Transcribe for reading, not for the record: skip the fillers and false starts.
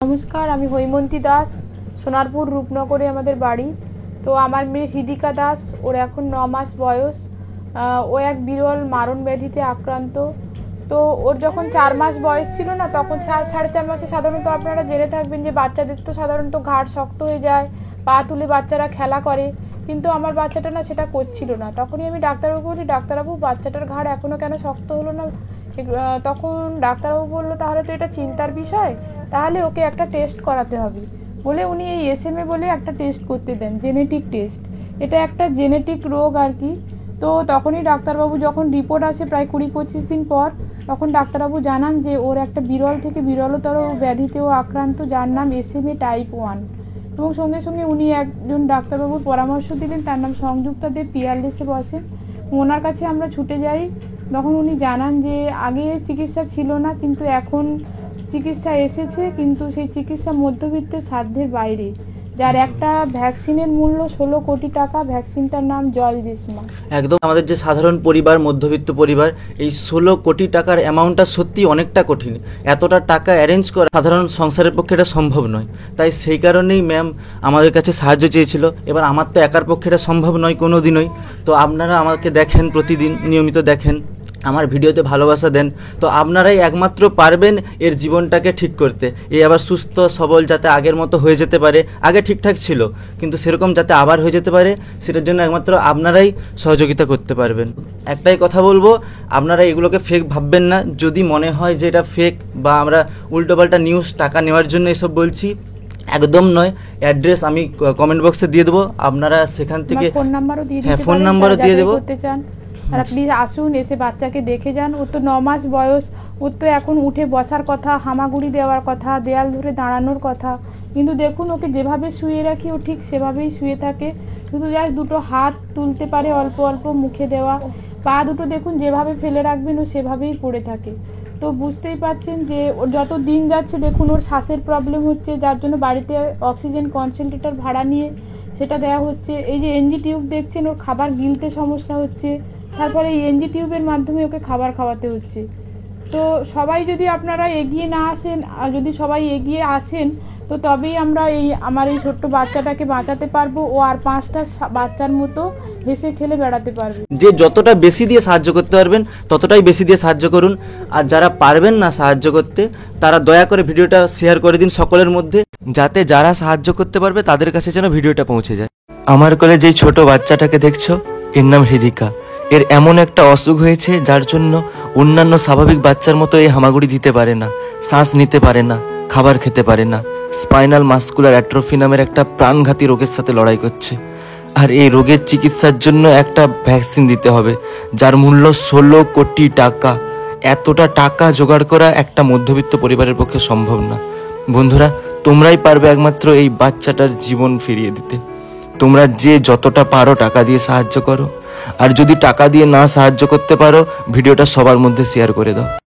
নমস্কার, আমি হৈমন্তী দাস, সোনারপুর রূপনগরে আমাদের বাড়ি। তো আমার মেয়ে হৃদিকা দাস, ওর এখন 9 মাস বয়স। ও এক বিরল মারণ ব্যাধিতে আক্রান্ত। তো ওর যখন 4 মাস বয়স ছিল না, তখন 4.5 মাসে সাধারণত আপনারা জেনে থাকবেন যে বাচ্চাদের তো সাধারণত ঘাড় শক্ত হয়ে যায়, পা তুলে বাচ্চারা খেলা করে, কিন্তু আমার বাচ্চাটা না সেটা করছিল না। তখনই আমি ডাক্তারবাবু বলি, ডাক্তারবাবু বাচ্চাটার ঘাড় এখনও কেন শক্ত হলো না? তখন ডাক্তারবাবু বললো তাহলে তো এটা চিন্তার বিষয়, তাহলে ওকে একটা টেস্ট করাতে হবে বলে উনি এই SMA বলে একটা টেস্ট করতে দেন, জেনেটিক টেস্ট। এটা একটা জেনেটিক রোগ আর কি। তো তখনই ডাক্তারবাবু যখন রিপোর্ট আসে প্রায় 20-25 দিন পর, তখন ডাক্তারবাবু জানান যে ওর একটা বিরল থেকে বিরলতর ব্যাধিতেও আক্রান্ত, যার নাম SMA টাইপ 1। এবং সঙ্গে সঙ্গে উনি একজন ডাক্তারবাবুর পরামর্শ দিলেন, তার নাম সংযুক্তা দেব, পিয়ারলেসে বসেন। ওনার কাছে আমরা ছুটে যাই। তখন উনি জানান যে আগে চিকিৎসা ছিল না, কিন্তু এখন চিকিৎসা এসেছে, কিন্তু সেই চিকিৎসা মধ্যবিত্তের সাধ্যের বাইরে, যার একটা ভ্যাকসিনের মূল্য 16 কোটি টাকা। ভ্যাকসিনটার নাম জলজিসমা। একদম আমাদের যে সাধারণ পরিবার, মধ্যবিত্ত পরিবার, এই 16 কোটি টাকার অ্যামাউন্টটা সত্যি অনেকটা কঠিন। এতটা টাকা অ্যারেঞ্জ করা সাধারণ সংসারের পক্ষে এটা সম্ভব নয়। তাই সেই কারণেই ম্যাম আমাদের কাছে সাহায্য চেয়েছিল। এবার আমার তো একার পক্ষে এটা সম্ভব নয় কোনো দিনই। তো আপনারা আমাকে দেখেন, প্রতিদিন নিয়মিত দেখেন, আমার ভিডিওতে ভালোবাসা দেন, তো আপনারাই একমাত্র পারবেন এর জীবনটাকে ঠিক করতে। এই আবার সুস্থ সবল যাতে আগের মতো হয়ে যেতে পারে, আগে ঠিকঠাক ছিল কিন্তু সেরকম যাতে আবার হয়ে যেতে পারে, সেটার জন্য একমাত্র আপনারাই সহযোগিতা করতে পারবেন। একটাই কথা বলবো, আপনারা এগুলোকে ফেক ভাববেন না। যদি মনে হয় যে এটা ফেক বা আমরা উল্টোপাল্টা নিউজ টাকা নেওয়ার জন্য এসব বলছি, একদম নয়। অ্যাড্রেস আমি কমেন্ট বক্সে দিয়ে দেবো, আপনারা সেখান থেকে ফোন নাম্বারও দিয়ে দিতে হ্যাঁ, পারেন, ফোন নাম্বারও দিয়ে দেবো। আর প্লিজ আসুন, এসে বাচ্চাকে দেখে যান। ওর তো 9 মাস বয়স, ওর তো এখন উঠে বসার কথা, হামাগুড়ি দেওয়ার কথা, দেয়াল ধরে দাঁড়ানোর কথা, কিন্তু দেখুন ওকে যেভাবে শুয়ে রাখি ও ঠিক সেভাবেই শুয়ে থাকে। শুধু জাস্ট দুটো হাত তুলতে পারে অল্প অল্প, মুখে দেওয়া। পা দুটো দেখুন যেভাবে ফেলে রাখবেন ও সেভাবেই পড়ে থাকে। তো বুঝতেই পারছেন যে ওর যত দিন যাচ্ছে দেখুন ওর শ্বাসের প্রবলেম হচ্ছে, যার জন্য বাড়িতে অক্সিজেন কনসেন্ট্রেটর ভাড়া নিয়ে সেটা দেওয়া হচ্ছে। এই যে NG টিউব দেখছেন, ওর খাবার গিলতে সমস্যা হচ্ছে, তারপরে এই NG টিউবের মাধ্যমে ওকে খাবার খাওয়াতে হচ্ছে। তো সবাই যদি আপনারা এগিয়ে না আসেন, আর যদি সবাই এগিয়ে আসেন, তো তবেই আমরা আমার এই ছোট্ট বাচ্চাটাকে বাঁচাতে পারবো। ও আর 5টা বাচ্চার মতো হেসে খেলে বেড়াতে পারবে। যে যতটা বেশি দিয়ে সাহায্য করতে পারবেন ততটাই বেশি দিয়ে সাহায্য করুন। আর যারা পারবেন না সাহায্য করতে, তারা দয়া করে ভিডিওটা শেয়ার করে দিন সকলের মধ্যে, যাতে যারা সাহায্য করতে পারবে তাদের কাছে যেন ভিডিওটা পৌঁছে যায়। আমার কোলে যেই ছোট বাচ্চাটাকে দেখছো, এর নাম হৃদিকা। এর এমন একটা অসুখ হয়েছে যার জন্য অন্যান্য স্বাভাবিক বাচ্চার মতো এই হামাগুড়ি দিতে পারে না, শ্বাস নিতে পারে না, খাবার খেতে পারে না। স্পাইনাল মাস্কুলার অ্যাট্রফি নামের একটা প্রাণঘাতী রোগের সাথে লড়াই করছে। আর এই রোগের চিকিৎসার জন্য একটা ভ্যাকসিন দিতে হবে, যার মূল্য 16 কোটি টাকা। এতটা টাকা জোগাড় করা একটা মধ্যবিত্ত পরিবারের পক্ষে সম্ভব না। বন্ধুরা, তোমরাই পারবে একমাত্র এই বাচ্চাটার জীবন ফিরিয়ে দিতে। তোমরা যে যতটা পারো টাকা দিয়ে সাহায্য করো, আর যদি টাকা দিয়ে না সাহায্য করতে পারো, ভিডিওটা সবার মধ্যে শেয়ার করে দাও।